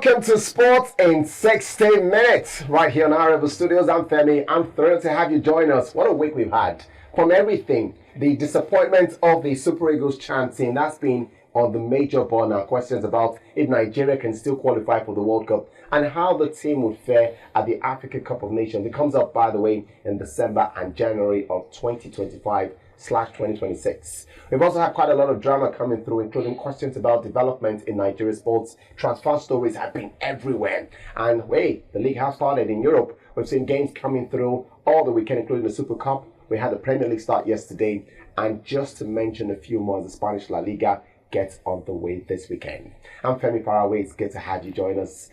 Welcome to Sports in 60 Minutes, right here on our Studios. I'm Femi. I'm thrilled to have you join us. What a week we've had. From everything, the disappointment of the Super Eagles chanting, that's been on the major board now. Questions about if Nigeria can still qualify for the World Cup and how the team would fare at the Africa Cup of Nations. It comes up, by the way, in December and January of 2025/2026. We've also had quite a lot of drama coming through, including questions about development in Nigeria sports. Transfer stories have been everywhere. And wait, the league has started in Europe. We've seen games coming through all the weekend, including the Super Cup. We had the Premier League start yesterday. And just to mention a few more, the Spanish La Liga gets on the way this weekend. I'm Femi Farawe. It's good to have you join us.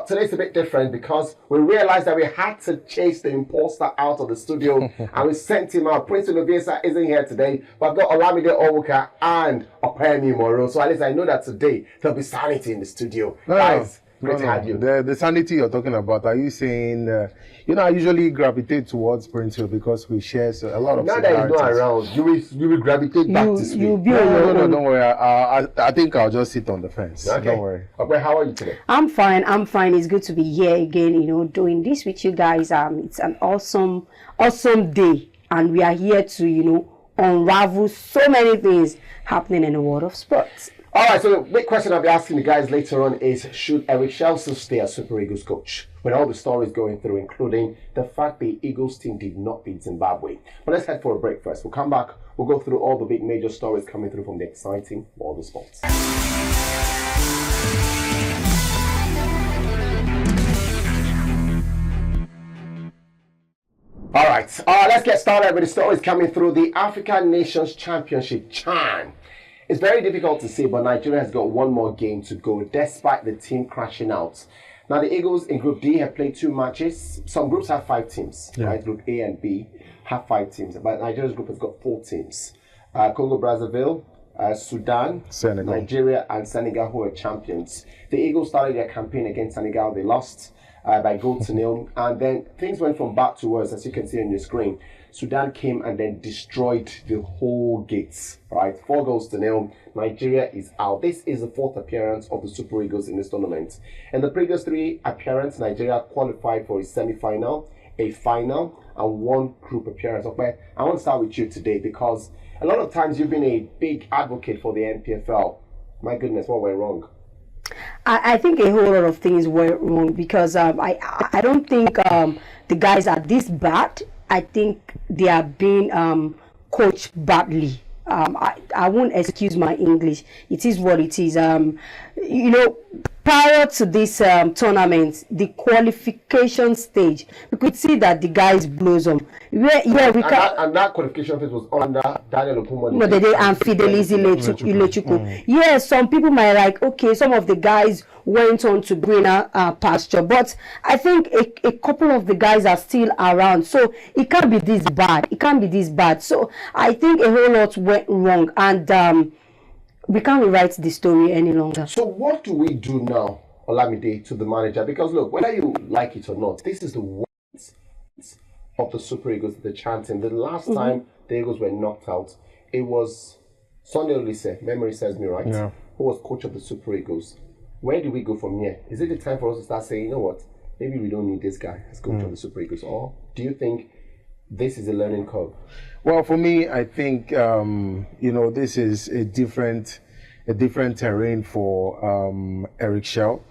Today's a bit different because we realized that we had to chase the imposter out of the studio and we sent him out. Prince Olobiesa isn't here today, but I've got Olamide Onwuka and Opeyemi Imoru. So at least I know that today there'll be sanity in the studio. Guys, great to have you. The sanity you're talking about, are you saying, I usually gravitate towards Prince Hill because we share a lot of now that he's not around, you will gravitate back to sleep. No, don't worry. I think I'll just sit on the fence. Okay. Don't worry. Okay, how are you today? I'm fine. It's good to be here again, doing this with you guys. It's an awesome day. And we are here to, unravel so many things happening in the world of sports. All right, so the big question I'll be asking the guys later on is, should Eric Chelle stay as Super Eagles coach? With all the stories going through, including the fact the Eagles team did not beat Zimbabwe. But let's head for a break first. We'll come back, we'll go through all the big major stories coming through from the exciting world of sports. All right, let's get started with the stories coming through. The African Nations Championship, CHAN. It's very difficult to say, but Nigeria has got one more game to go, despite the team crashing out. Now, the Eagles in Group D have played 2 matches. Some groups have 5 teams, right? Group A and B have 5 teams, but Nigeria's group has got 4 teams. Congo-Brazzaville, Sudan, Senegal. Nigeria, and Senegal, who are champions. The Eagles started their campaign against Senegal. They lost by 0-0, and then things went from bad to worse, as you can see on your screen. Sudan came and then destroyed the whole gates, right? 4-0. Nigeria is out. This is the 4th appearance of the Super Eagles in this tournament. In the previous 3 appearances, Nigeria qualified for a semi-final, a final, and 1 group appearance. Okay, I want to start with you today because a lot of times you've been a big advocate for the NPFL. My goodness, what went wrong? I think a whole lot of things went wrong because I don't think the guys are this bad. I think they are being coached badly. I won't excuse my English. It is what it is. Prior to this tournament, the qualification stage, we could see that the guys blossom. And that qualification phase was under Daniel Okumode. And Fidelis Ilechukwu. Yes, some people might like, okay, some of the guys went on to greener pasture, but I think a couple of the guys are still around, so it can't be this bad. So I think a whole lot went wrong, and we can't rewrite the story any longer. So what do we do now, Olamide, to the manager? Because look, whether you like it or not, this is the worst of the Super Eagles, the chanting. The last time the Eagles were knocked out, it was Sunday Olise, memory serves me right, who was coach of the Super Eagles. Where do we go from here? Is it the time for us to start saying, you know what, maybe we don't need this guy as coach of the Super Eagles? Or do you think this is a learning curve? Well, for me, I think this is a different terrain for Eric Chelle.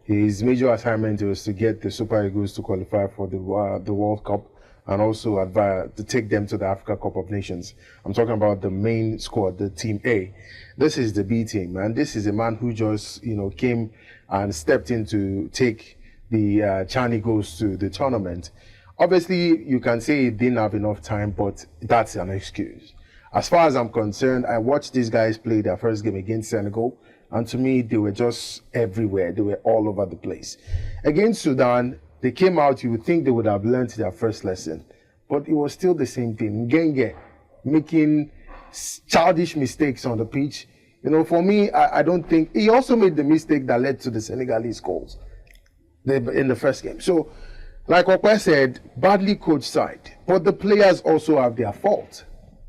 His major assignment was to get the Super Eagles to qualify for the World Cup and also to take them to the Africa Cup of Nations. I'm talking about the main squad, the Team A. This is the B team, and this is a man who just came and stepped in to take the CHAN Eagles to the tournament. Obviously, you can say he didn't have enough time, but that's an excuse. As far as I'm concerned, I watched these guys play their first game against Senegal, and to me, they were just everywhere. They were all over the place. Against Sudan, they came out, you would think they would have learned their first lesson, but it was still the same thing. Ngenge, making childish mistakes on the pitch. For me, I don't think, he also made the mistake that led to the Senegalese goals in the first game. So, like Ope said, badly coached side, but the players also have their fault.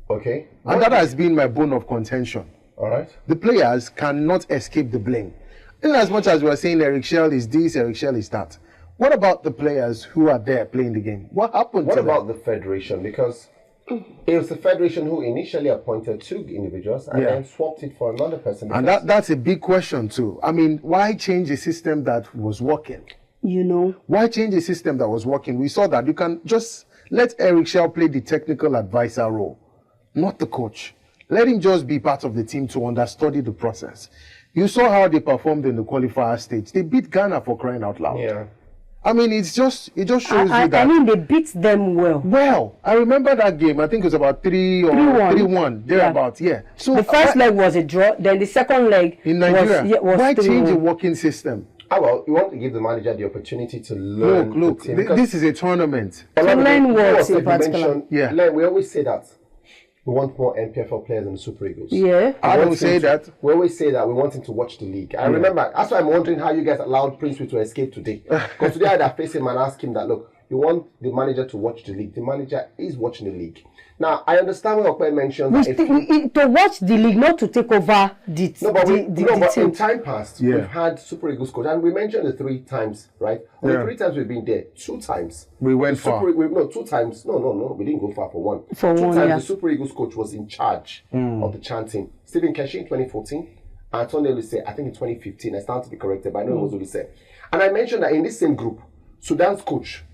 Okay. And that has been my bone of contention. All right. The players cannot escape the blame. In as much as we are saying Eric Chelle is this, Eric Chelle is that, what about the players who are there playing the game? What happened What to about them? the federation? Because it was the federation who initially appointed 2 individuals and then swapped it for another person. And that's a big question too. I mean, why change a system that was working? You know. Why change a system that was working? We saw that you can just let Eric Chelle play the technical advisor role, not the coach. Let him just be part of the team to understudy the process. You saw how they performed in the qualifier stage. They beat Ghana, for crying out loud. Yeah. I mean, it just shows you that. I mean, they beat them well. Well, I remember that game. I think it was about 3-1, thereabout. Yeah. So the first leg was a draw. Then the second leg in Nigeria. was why change a 3-1. working system? Well, you want to give the manager the opportunity to learn. Look. the team, This is a tournament. To learn what in particular. Like, we always say that we want more NPFL players in the Super Eagles. Yeah. I don't say that. We always say that we want him to watch the league. I remember, that's why I'm wondering how you guys allowed Prince to escape today. Because today I had to face him and ask him that, look, you want the manager to watch the league. The manager is watching the league. Now, I understand what Okpe mentioned. To watch the league, not to take over the but team. in time past, we've had Super Eagles coach, and we mentioned the 3 times, right? The 3 times we've been there, 2 times. We went far. 2 times. No, we didn't go far for 1. For 2 one, times yeah. the Super Eagles coach was in charge of the chanting. Stephen Keshi in 2014, Antonio Olise, I think in 2015. I stand to be corrected, but I know it was Olise. And I mentioned that in this same group, Sudan's coach,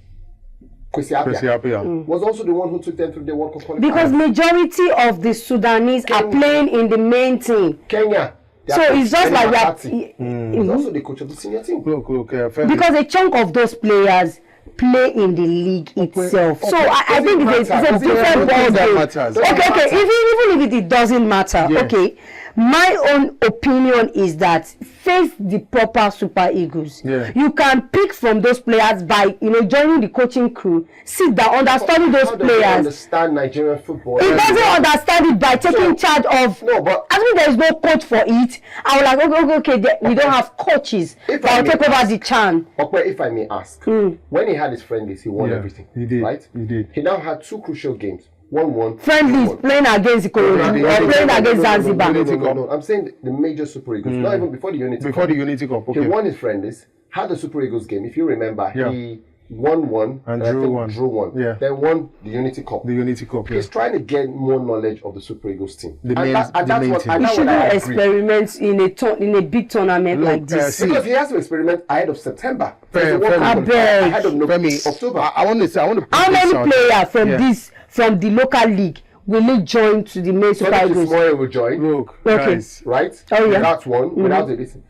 Kwesi Appiah, was also the one who took them through the World Cup qualifiers. Because majority of the Sudanese are playing in the main team. Kenya. So it's just like that. He's also the coach of the senior team. Look, Because a chunk of those players play in the league itself. So I think it's a different ball game. Okay. Even if it doesn't matter, okay. My own opinion is that face the proper Super Eagles. Yeah. You can pick from those players by joining the coaching crew, sit down, understanding those How does he players. understand Nigerian football? He doesn't understand it by taking charge of. No, but I mean, there is no coach for it. I was like, okay, we don't have coaches If that I will may take over ask- the chan. Okay, if I may ask, when he had his friendlies, he won everything. he did, Right? he did. He now had 2 crucial games. 1-1. Friendlies 2-1. playing against Ikorodu or playing against Zanzibar. No. I'm saying the major Super Eagles, not even before the Unity Cup. Before the Unity Cup, He okay. won his friendlies, had the Super Eagles game. If you remember, he won 1 And I drew think 1. drew 1. Yeah. Then won the Unity Cup. The Unity Cup, yeah. He's trying to get more knowledge of the Super Eagles team. The main team. He shouldn't experiment in a big tournament Look, like this. see, Because he has to experiment ahead of September. Femi, Ahead of Femi, October. I want to put How this many out. players from the local league will he join to the main Super Sonny Eagles? Kismoye will join. Look, Okay. guys. Right? Oh, yeah. Without one, without a listen.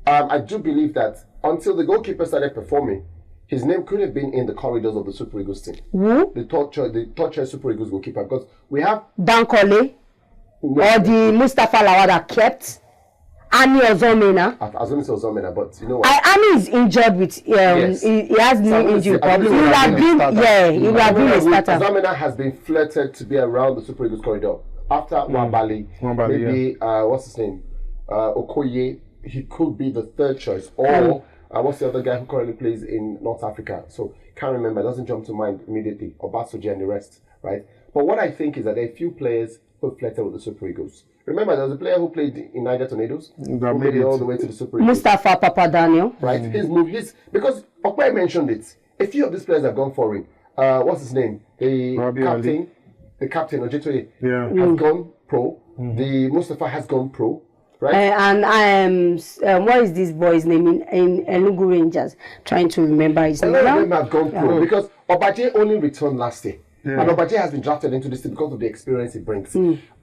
I do believe that until the goalkeeper started performing, his name could have been in the corridors of the Super Eagles team. Who? The third choice Super Eagles goalkeeper, because we have Bankole or the Mustafa Lawal that kept Ani Ozomena. I was going to say Ozomena, but you know what? Ani is injured with Yes. he has knee So injury I problem. believe He would he have would been have been he would have been a starter. Ozomena has been flirted to be around the Super Eagles corridor. After Wambali, maybe what's his name? Okoye, he could be the third choice. Or what's the other guy who currently plays in North Africa? So can't remember, doesn't jump to mind immediately. Obasoji and the rest, right? But what I think is that there are a few players who flirted with the Super Eagles. Remember, there was a player who played in Niger Tornadoes who made it all the way to the Super Eagles. Mustafa Papadaniel. Right? Because Okwe mentioned it. A few of these players have gone foreign. What's his name? The captain Ojetoye has gone pro. The Mustafa has gone pro. Right? And what is this boy's name in Enugu Rangers? Trying to remember his name. A lot of them have gone pro because Obaje only returned last year. And Obaje has been drafted into this team because of the experience he brings.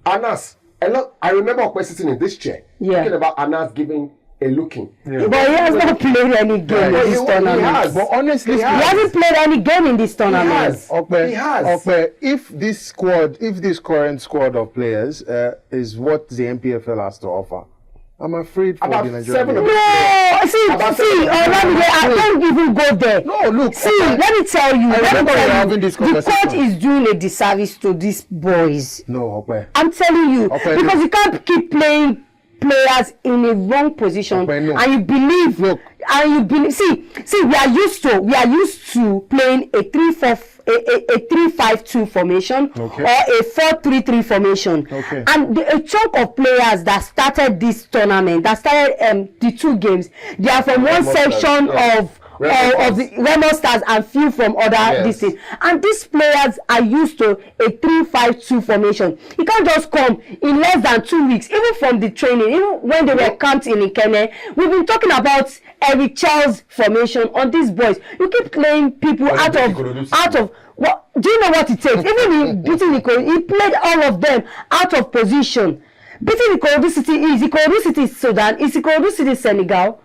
Anas, I remember Okwe sitting in this chair talking about Anas giving a looking. But he has not played any game in this tournament. He has. But honestly, He hasn't played any game in this tournament. He has. If this current squad of players is what the NPFL has to offer, I'm afraid for About the Nigerian 7 of players. No, Olamide, I can't even go there. No, look. See, let me tell you. remember we were having this the coach conversation. is doing a disservice to these boys. No, okay. I'm telling you, Okay, because no. you can't keep playing players in a wrong position, Okay, no. and you believe. Look, and you believe, see, we are used to playing a 3-5-2 formation, okay, or a 4-3-3 formation. Okay. And a chunk of players that started this tournament, that started the 2 games, they are from one section of the Remo Stars and few from other districts. And these players are used to a 3-5-2 formation. You can't just come in less than 2 weeks, even from the training, even when they were camped in Ikene. We've been talking about Eric Chelle's formation on these boys. You keep playing people out of what? Do you know what it takes? Even in beating Ikorodu, he played all of them out of position. Beating Ikorodu City is Sudan, is Ikorodu City Senegal.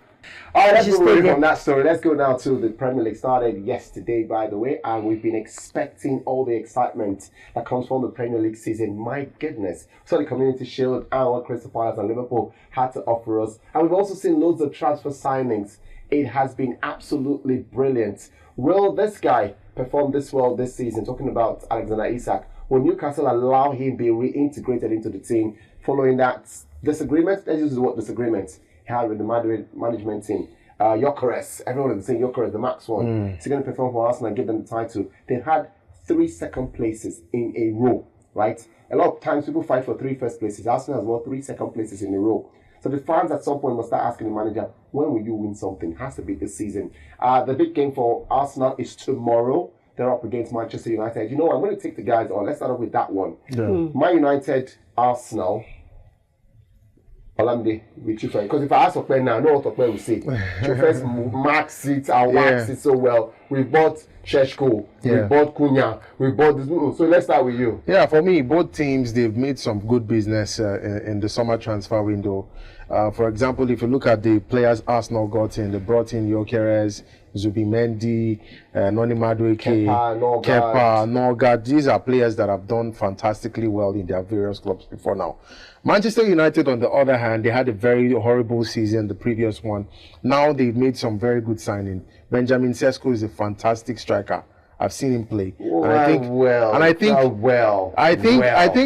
All right, let's move away from that story. Let's go now to the Premier League. Started yesterday, by the way, and we've been expecting all the excitement that comes from the Premier League season. My goodness. So the Community Shield and what Crystal Palace and Liverpool had to offer us. And we've also seen loads of transfer signings. It has been absolutely brilliant. Will this guy perform this well this season? Talking about Alexander Isak. Will Newcastle allow him be reintegrated into the team following that disagreement? Let's use the word disagreement had with the Madrid management team. Gyökeres, everyone is saying Gyökeres, the max one. Is he going to perform for Arsenal and give them the title? They had 3 second places in a row, right? A lot of times people fight for 3 first places. Arsenal has won 3 second places in a row. So the fans at some point must start asking the manager, when will you win something? It has to be this season. The big game for Arsenal is tomorrow. They're up against Manchester United. You know, I'm going to take the guys on. Let's start off with that one. Man United, Arsenal. Olamide, because if I ask Opeyemi now, I know what Opeyemi will say. First marks it and wax it so well. We bought Sheshko, we bought Cunha, we bought this. So let's start with you. Yeah, for me, both teams, they've made some good business in the summer transfer window. For example, if you look at the players Arsenal got in, they brought in Gyökeres, Zubimendi, Noni Madueke, Kepa, Norgard. These are players that have done fantastically well in their various clubs before now. Manchester United, on the other hand, they had a very horrible season, the previous one. Now they've made some very good signing. Benjamin Sesko is a fantastic striker. I've seen him play. I think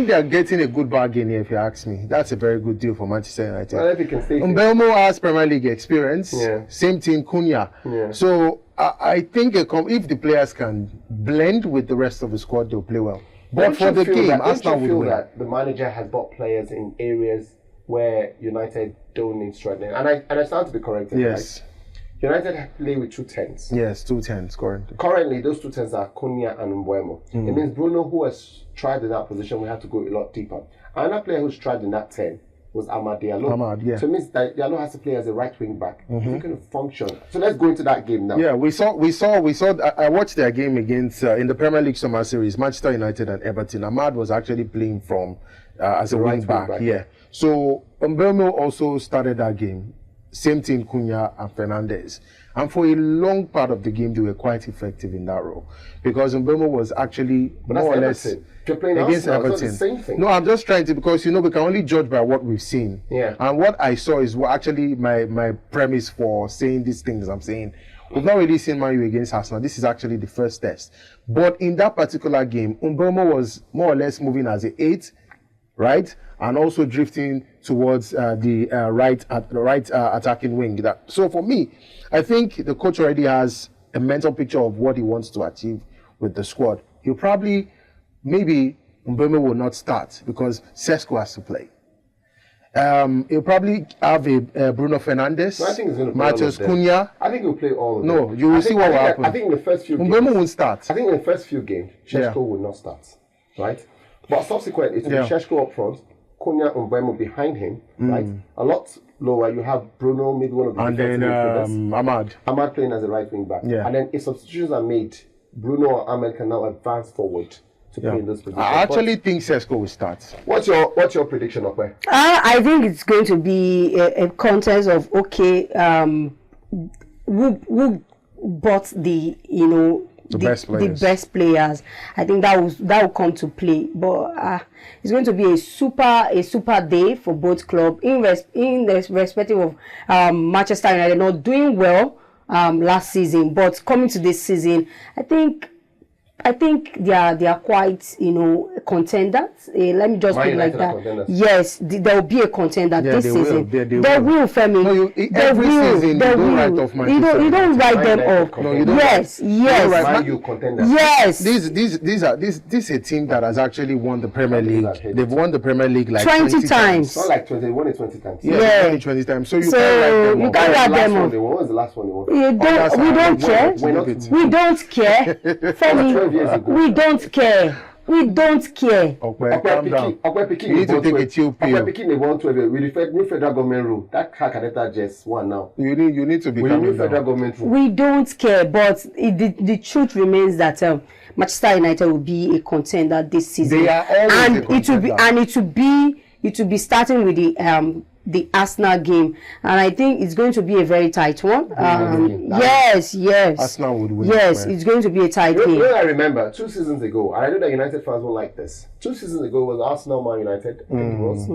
they are getting a good bargain here, if you ask me. That's a very good deal for Manchester United. Well, if you can stay Mbeumo has Premier League experience. Same team, Cunha. So I think if the players can blend with the rest of the squad, they'll play well. But for the game, Arsenal will win. That the manager has bought players in areas where United don't need strengthening, and I stand to be corrected. Yes. Right? United play with 2 10s. Yes, 2 10s currently. Currently, those 2 10s are Cunha and Mbeumo. It means Bruno, who has tried in that position, we have to go a lot deeper. Another player who's tried in that 10 was Amad Diallo. So it means that Diallo has to play as a right wing back. Is it going to function? So let's go into that game now. Yeah, we saw. I watched their game against in the Premier League Summer Series, Manchester United and Everton. Amad was actually playing from as a right wing back. Yeah. So Mbeumo also started that game. Same team, Cunha and Fernandes. And for a long part of the game, they were quite effective in that role. Because Mbeumo was actually more or less against Everton. The same thing. No, I'm just trying to, because, we can only judge by what we've seen. Yeah. And what I saw is actually my premise for saying these things I'm saying. We've not really seen Man Utd against Arsenal. This is actually the first test. But in that particular game, Mbeumo was more or less moving as an 8, right? And also drifting towards the right attacking wing. So for me, I think the coach already has a mental picture of what he wants to achieve with the squad. Maybe Mbeumo will not start because Sesko has to play. He'll probably have a Bruno Fernandes, I think he's going to play Matheus Cunha. I think he'll play all of them. No, you will see what will happen. I think in the first few games, Mbeumo won't start. I think in the first few games, Sheshko will not start, right? But subsequently, it will be Sheshko up front, Cunha and Mbeumo behind him, right? A lot lower, you have Bruno, maybe one of the defensive midfielders. Amad playing as a right wing back. And then if substitutions are made, Bruno or Ahmed can now advance forward to play in those positions. I actually think Sesko will start. What's your prediction, Opeyemi? I think it's going to be a contest of who bought the best players. I think that will come to play. But it's going to be a super day for both clubs in the respective of Manchester United not doing well last season, but coming to this season, I think they are quite contenders. Let me just Man put it like United are that. contenders. Yes, there will be a contender this season. They will, Femi. No, every season you don't write off Manchester You don't write them off. No, you don't. Yes. Man U contenders. Yes. This is a team that has actually won the Premier League. They've won the Premier League like 20 times. Not like 20, they won it 20 times. Yeah, they won it 20 times. So you can't write them off. What was the last one they won? We don't care. We don't care. Femi, we don't care. We don't care. Okay, calm down. You need to take a chill pill. Opepikin, they won 12. With the new federal government rule, that Canada just won now. You need to be with the new calm federal down. government rule. We don't care, but the truth remains that Manchester United will be a contender this season. They are always a contender. It will be starting with the Arsenal game, and I think it's going to be a very tight one. Yes. Arsenal would win. Yes, it's going to be a tight game. Well, I remember 2 seasons ago, and I know that United fans won't like this. 2 seasons ago was Arsenal Man United. I think it was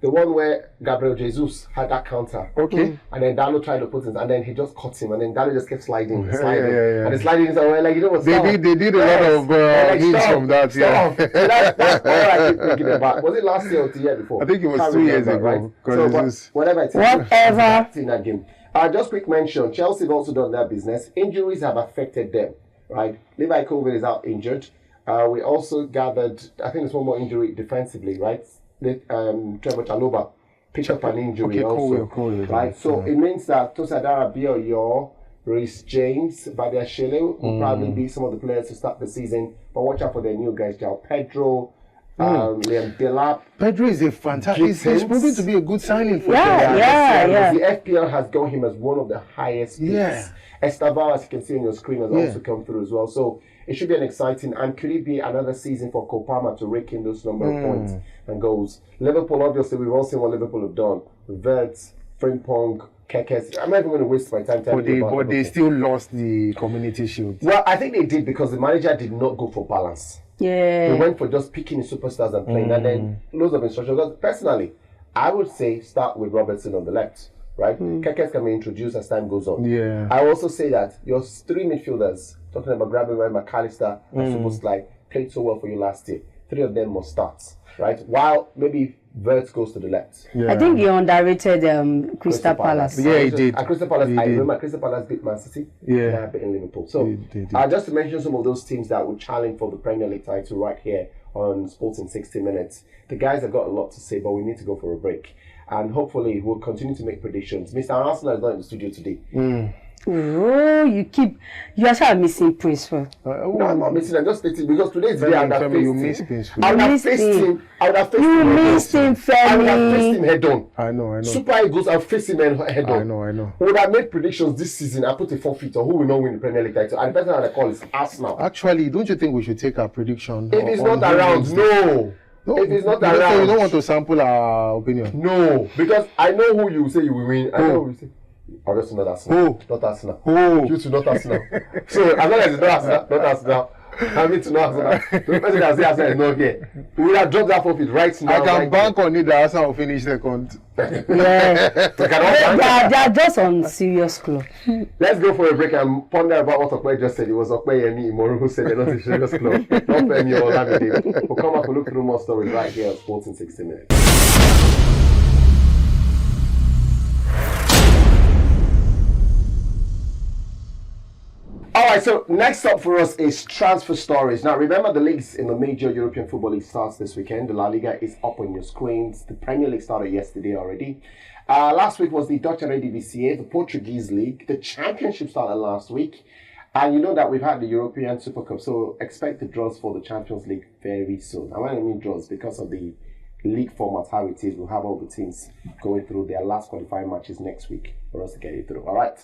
the one where Gabriel Jesus had that counter. Okay. And then Dalo tried to put it, and then he just caught him, and then Dalo just kept sliding. Yeah. And the sliding is like, you know what? They did a lot of hints from that. Stop. Yeah. So that's all I keep thinking about. Was it last year or the year before? I think it was 2 years ago. Right? So whatever it is, Whatever. in that game. Just quick mention, Chelsea have also done their business. Injuries have affected them, right? Levi Colvin is out injured. We also gathered, I think there's one more injury defensively, right? Trevor Chalobah picked up an injury also, right? So it means that Tosadara Bioyo, Reece James, Badia Shele will probably be some of the players to start the season. But watch out for their new guys, João Pedro, Liam Delap. Pedro is a fantastic. He's proving to be a good signing for them. Yeah. The FPL has got him as one of the highest picks. Yeah. Estaval, as you can see on your screen, has also come through as well. So it should be an exciting, and could it be another season for Kopama to rake in those number of points and goals? Liverpool, obviously, we've all seen what Liverpool have done. Verts, Frimpong, Kekes. I'm not even going to waste my time telling you about But they still lost the Community Shield. Well, I think they did because the manager did not go for balance. Yeah. They went for just picking the superstars and playing, and then loads of instructions. Because personally, I would say start with Robertson on the left, right? Kekes can be introduced as time goes on. Yeah. I also say that your 3 midfielders, talking about Grabenberg, McAllister, and Szoboszlai, played so well for you last year. 3 of them must start, right? While maybe Vert goes to the left. Yeah. I think he underrated Crystal Palace. Yeah, he did. At Crystal Palace, He I did. remember Crystal Palace beat Man City. Yeah. Beating Liverpool. So, They did. just to mention some of those teams that would challenge for the Premier League title right here on Sports in 60 Minutes. The guys have got a lot to say, but we need to go for a break. And hopefully, we'll continue to make predictions. Mr. Arsenal is not in the studio today. Oh, you are missing Prince. No, I'm not missing. I'm just stating because today is the day I would have Femi, you faced miss him. Prince. I would have faced him. I would have faced him. You missed him, I would have faced Femi. him head on. I know. Super Eagles, I'll face him head on. I know. We would have made predictions this season. I put a forfeit on who will not win the Premier League title. And the person that I call is Arsenal. Actually, don't you think we should take our prediction? If he's on not around, Wednesday? no. If he's not So around, you don't want to sample our opinion? no. Because I know who you say you will win. I know who you say. Obviously not Arsenal. Not Arsenal. You two, not Arsenal. So as long as it's not Arsenal, I mean to know Arsenal. The person that say Arsenal is not here. We will have dropped that forfeit right now. I can bank on it that Arsenal will finish second. Yeah. They are just on serious club. Let's go for a break and ponder about what Okwe just said. It was Opeyemi Imoru who said they're not a serious club. Not Femi or Olamide. We'll come back and look through more stories right here on Sports in 60 Minutes. All right, so next up for us is transfer stories. Now, remember the leagues in the major European football league starts this weekend. The La Liga is up on your screens. The Premier League started yesterday already. Last week was the Dutch Eredivisie, the Portuguese league. The Championship started last week. And you know that we've had the European Super Cup, so expect the draws for the Champions League very soon. And when I mean draws, because of the league format, how it is, we'll have all the teams going through their last qualifying matches next week for us to get it through. All right.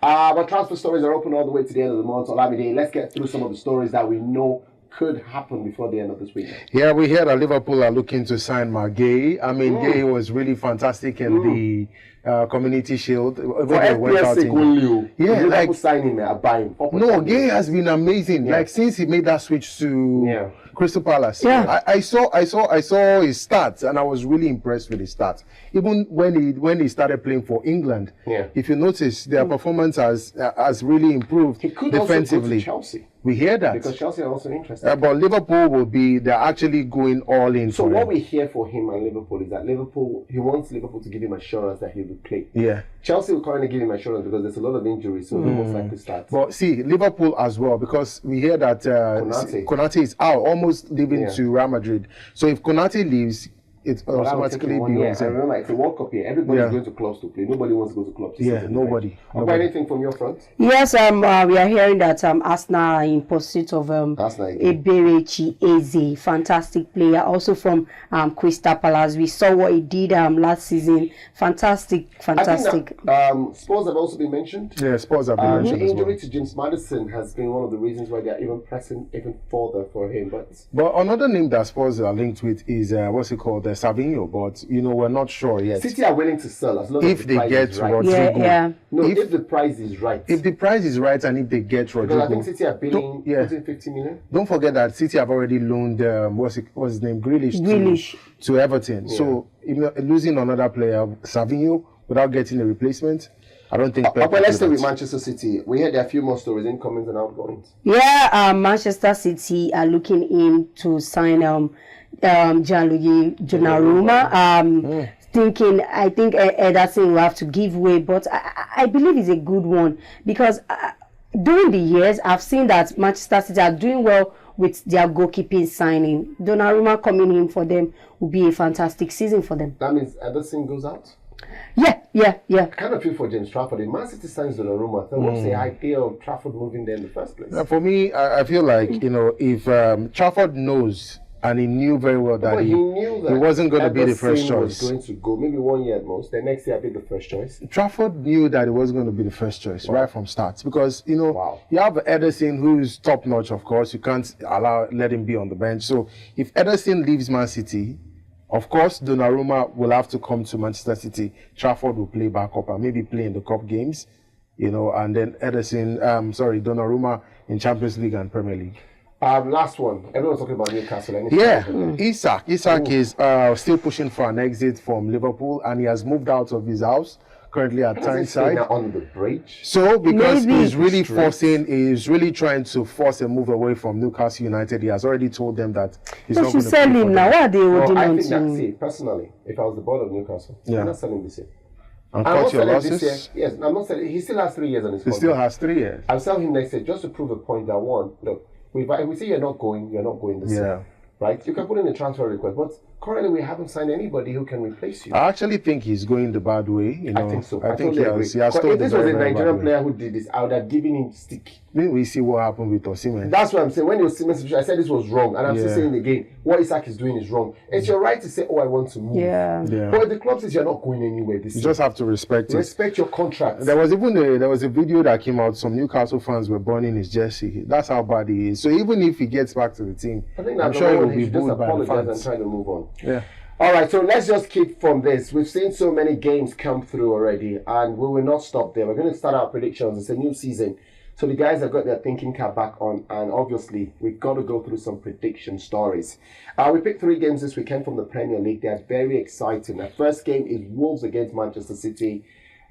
But transfer stories are open all the way to the end of the month. Olamide, let's get through some of the stories that we know could happen before the end of this week. Yeah, we heard that Liverpool are looking to sign Marc Guehi. I mean, Guehi was really fantastic in the Community Shield. For FPS sake only, yeah, like signing me, I buy him. No, Guehi has been amazing. Like since he made that switch to Crystal Palace. I saw his stats, and I was really impressed with his stats. Even when he started playing for England, if you notice, their performance has really improved he could defensively. Also go to Chelsea. We hear that because Chelsea are also interested. But Liverpool they're actually going all in. So what we hear for him and Liverpool is that he wants Liverpool to give him assurance that he will play. Yeah. Chelsea will currently give him assurance because there's a lot of injuries, so he most likely start. But see, Liverpool as well, because we hear that Konate is out, almost leaving to Real Madrid. So if Konate leaves, it automatically becomes. I remember it's a World Cup here. Everybody's going to clubs to play. Nobody wants to go to clubs. Nobody. Anything from your front? Yes, we are hearing that Arsenal are in pursuit of Eberechi Eze, fantastic player, also from Crystal Palace. We saw what he did last season. Fantastic. I think that, Spurs have also been mentioned. Yeah, Spurs have been mentioned. The injury to James Maddison has been one of the reasons why they are even pressing even further for him. But another name that Spurs are linked with is what's it called? Savinho, but we're not sure yet. City are willing to sell as long as if they get Rodrigo. If the price is right. If the price is right and if they get Rodrigo. Because I think City are bidding 50 million. Don't forget that City have already loaned what's his name, Grealish to Everton. Yeah. So losing another player, Savinho, without getting a replacement, I don't think. But let's stay with Manchester City. We heard there are a few more stories, incomings and outgoings. Yeah, Manchester City are looking in to sign Gianluigi Donnarumma. I think Ederson will have to give way, but I believe it's a good one because during the years I've seen that Manchester City are doing well with their goalkeeping signing. Donnarumma coming in for them will be a fantastic season for them. That means Ederson goes out? Yeah. I kind of feel for James Trafford. If Man City signs Donnarumma, then what's the idea of Trafford moving there in the first place? For me, I feel like, if Trafford knows, and he knew very well that he wasn't going to be the first choice. Was going to go maybe 1 year at most. The next year, I'll be the first choice. Trafford knew that he wasn't going to be the first choice right from start because you have Ederson who's top notch. Of course, you can't let him be on the bench. So if Ederson leaves Man City, of course, Donnarumma will have to come to Manchester City. Trafford will play backup and maybe play in the cup games, and then Donnarumma in Champions League and Premier League. Last one. Everyone's talking about Newcastle. Isak. Isak is still pushing for an exit from Liverpool, and he has moved out of his house. Currently at Tyneside on the bridge. So because he's really trying to force a move away from Newcastle United. He has already told them that he's not going to sell him now. What are they holding on to? I think that's personally. If I was the board of Newcastle, I'm not selling this year. And cut your losses? Yes, I'm not selling. He still has 3 years on his contract. He still has 3 years. I'll sell him next year just to prove a point that look, we say you're not going this year. Right? You can put in a transfer request, but currently we haven't signed anybody who can replace you. I actually think he's going the bad way. I think so. I think he has if this was a Nigerian player who did this, I would have given him stick. Then we see what happened with Osimhen. That's what I'm saying. When Osimhen situation, I said this was wrong, and I'm still saying again, what Isak is doing is wrong. It's your right to say, I want to move. But the club says you're not going anywhere this year. You just have to respect it. Respect your contract. There was a video that came out. Some Newcastle fans were burning his jersey. That's how bad he is. So even if he gets back to the team, I'm sure he will be booed by the fans. And try to move on. Yeah. All right, so let's just keep from this. We've seen so many games come through already, and we will not stop there. We're going to start our predictions. It's a new season. So the guys have got their thinking cap back on, and obviously we've got to go through some prediction stories. We picked 3 games this weekend from the Premier League. They're very exciting. The first game is Wolves against Manchester City.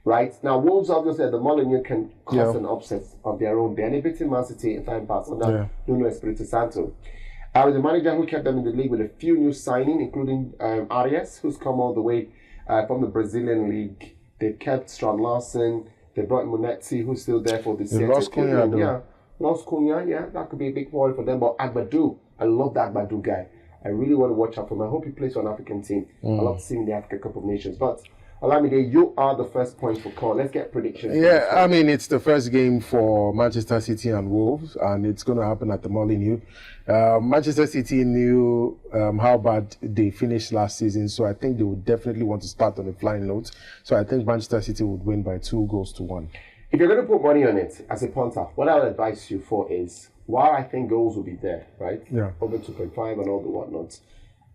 Right? Now, Wolves obviously at the Molineux can cause an upset of their own. They're beating Man City in time pass under Nuno Espirito Santo. The manager who kept them in the league with a few new signings, including Arias, who's come all the way from the Brazilian league. They kept Strand Larsen. They brought Munetsi, who's still there for this year. Lost Cunha, Lost Cunha, that could be a big worry for them. But Agbadu, I love that Agbadu guy. I really want to watch out for him. I hope he plays for an African team. I love to see him in the Africa Cup of Nations. But Olamide, you are the first point for call. Let's get predictions. Yeah, I mean, it's the first game for Manchester City and Wolves, and it's going to happen at the Molineux. Manchester City knew how bad they finished last season, so I think they would definitely want to start on a flying note. So I think Manchester City would win by 2-1. If you're going to put money on it as a punter, what I would advise you for is, while I think goals will be there, right? Yeah. Over 2.5 and all the whatnots,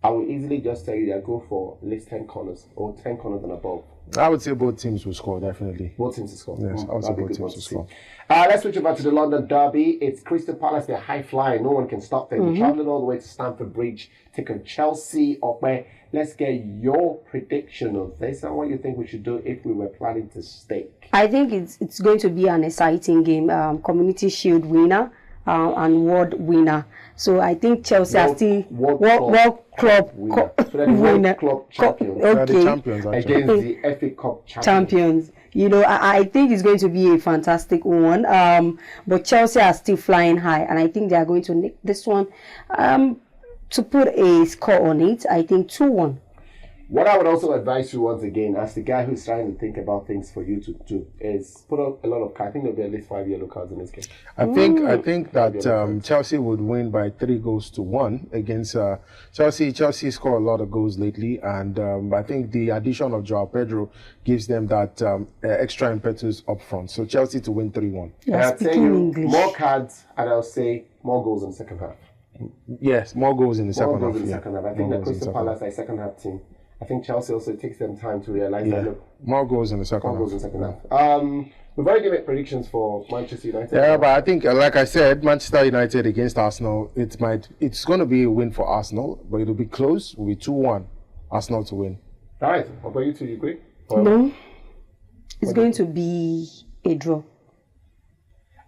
I will easily just tell you that go for at least 10 corners or 10 corners and above. I would say both teams will score, definitely. Both teams to score. Yes, I would say both teams to score. Let's switch over to the London Derby. It's Crystal Palace. They're high flying. No one can stop them. They're traveling all the way to Stamford Bridge, taking Chelsea up there. Let's get your prediction of this and what you think we should do if we were planning to stake. I think it's going to be an exciting game. Community Shield winner and World winner. So I think Chelsea are still World Club winner. So they're the World Club champions. Okay. They're the champions, actually. Against the FA Cup champions. You know, I think it's going to be a fantastic one. But Chelsea are still flying high, and I think they are going to nick this one. To put a score on it, I think 2-1. What I would also advise you once again, as the guy who's trying to think about things for you to do, is put up a lot of cards. I think there'll be at least 5 yellow cards in this game. I think that Chelsea would win by 3-1 against Chelsea. Chelsea score a lot of goals lately, and I think the addition of Joao Pedro gives them that extra impetus up front. So Chelsea to win 3-1. And I'll tell you more cards, and I'll say more goals in the second half. Yes, more goals in the second half. I think the Crystal Palace are a second half team. I think Chelsea also takes them time to realize that. Look, more goals in the second half. We've already given predictions for Manchester United. Yeah, but I think, like I said, Manchester United against Arsenal, it's going to be a win for Arsenal, but it'll be close. It'll be 2-1, Arsenal to win. All right. What about you two? You agree? No. It's going to be a draw.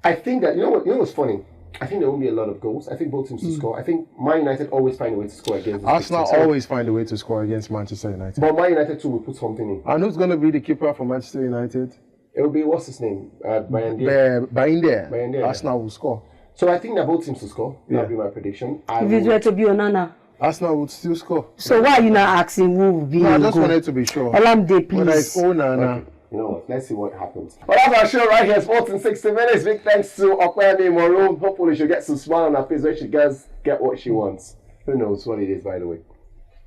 I think that, you know what's funny? I think there won't be a lot of goals. I think both teams to score. I think Man United always find a way to score against Arsenal always find a way to score against Manchester United. But Man United too will put something in. And who's going to be the keeper for Manchester United? It will be, what's his name? Bayinde. Arsenal will score. So I think that both teams to score. That will be my prediction. If it were to be Onana, Arsenal would still score. So why are you not asking who will be? No, I just wanted to be sure. Olamide, please. Whether it's Onana. Okay. You know what? Let's see what happens. Well, that's our show right here, Sports in 60 Minutes. Big thanks to Opeyemi Imoru. Hopefully she'll get some smile on her face when she does get what she wants. Who knows what it is, by the way?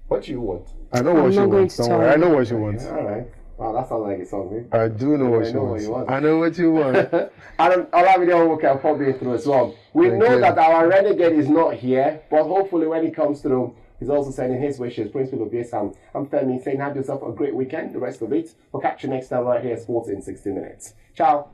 What do you want? I know what she wants. Don't worry. I know what she wants. All right. Wow, that sounds like a song, man. I do know what she wants. I know what you want. And Olamide Onwuka will probably through as well. We know that our renegade is not here, but hopefully when he comes through, he's also sending his wishes. Principal of Sam. I'm Femi saying have yourself a great weekend, the rest of it. We'll catch you next time right here, Sports in 60 Minutes. Ciao.